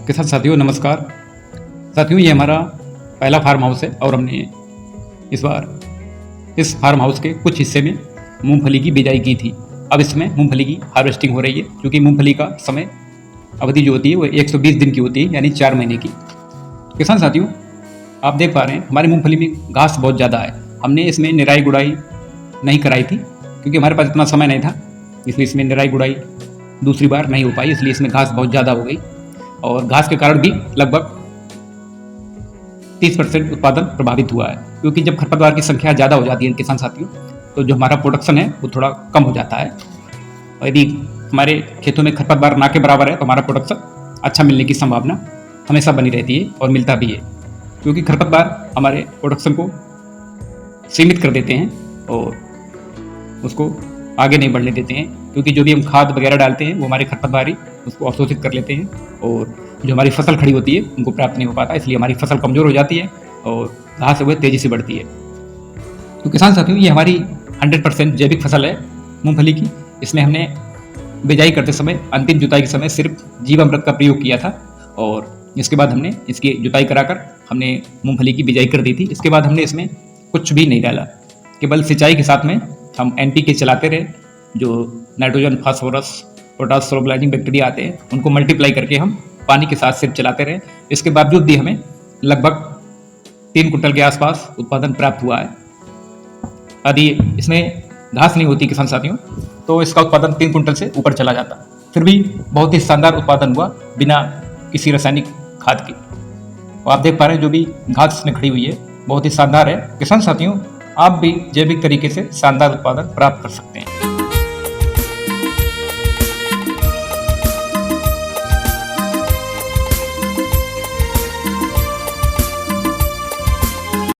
किसान साथियों नमस्कार। साथियों ये हमारा पहला फार्म हाउस है और हमने इस बार इस फार्म हाउस के कुछ हिस्से में मूंगफली की बिजाई की थी। अब इसमें मूंगफली की हार्वेस्टिंग हो रही है, क्योंकि मूंगफली का समय अवधि जो होती है वो 120 दिन की होती है, यानी 4 महीने की। किसान साथियों आप देख पा रहे हैं हमारी मूंगफली में घास बहुत ज़्यादा है। हमने इसमें निराई गुड़ाई नहीं कराई थी, क्योंकि हमारे पास इतना समय नहीं था, इसलिए इसमें निराई गुड़ाई दूसरी बार नहीं हो पाई, इसलिए इसमें घास बहुत ज़्यादा हो गई और घास के कारण भी लगभग 30% उत्पादन प्रभावित हुआ है। क्योंकि जब खरपतवार की संख्या ज़्यादा हो जाती है किसान साथियों, तो जो हमारा प्रोडक्शन है वो थोड़ा कम हो जाता है। और यदि हमारे खेतों में खरपतवार ना के बराबर है तो हमारा प्रोडक्शन अच्छा मिलने की संभावना हमेशा बनी रहती है और मिलता भी है। क्योंकि खरपतवार हमारे प्रोडक्शन को सीमित कर देते हैं और उसको आगे नहीं बढ़ने देते हैं, क्योंकि जो भी हम खाद वगैरह डालते हैं वो हमारे खरपतवार उसको अवशोषित कर लेते हैं और जो हमारी फसल खड़ी होती है उनको प्राप्त नहीं हो पाता, इसलिए हमारी फसल कमज़ोर हो जाती है और घास है वह तेज़ी से बढ़ती है। तो किसान साथियों ये हमारी 100% जैविक फसल है मूंगफली की। इसमें हमने बिजाई करते समय अंतिम जुताई के समय सिर्फ जीवामृत का प्रयोग किया था और इसके बाद हमने इसकी जुताई कराकर हमने मूंगफली की बिजाई कर दी थी। इसके बाद हमने इसमें कुछ भी नहीं डाला, केवल सिंचाई के साथ में हम NPK चलाते रहे, जो नाइट्रोजन फास्फोरस पोटास सोलबिलाइजिंग बैक्टीरिया आते हैं उनको मल्टीप्लाई करके हम पानी के साथ सिर्फ चलाते रहे। इसके बावजूद भी हमें लगभग 3 कुंटल के आसपास उत्पादन प्राप्त हुआ है। यदि इसमें घास नहीं होती किसान साथियों तो इसका उत्पादन 3 कुंटल से ऊपर चला जाता। फिर भी बहुत ही शानदार उत्पादन हुआ बिना किसी रासायनिक खाद के। और आप देख पा रहे हैं जो भी घास इसमें खड़ी हुई है बहुत ही शानदार है। किसान साथियों आप भी जैविक तरीके से शानदार उत्पादन प्राप्त कर सकते हैं।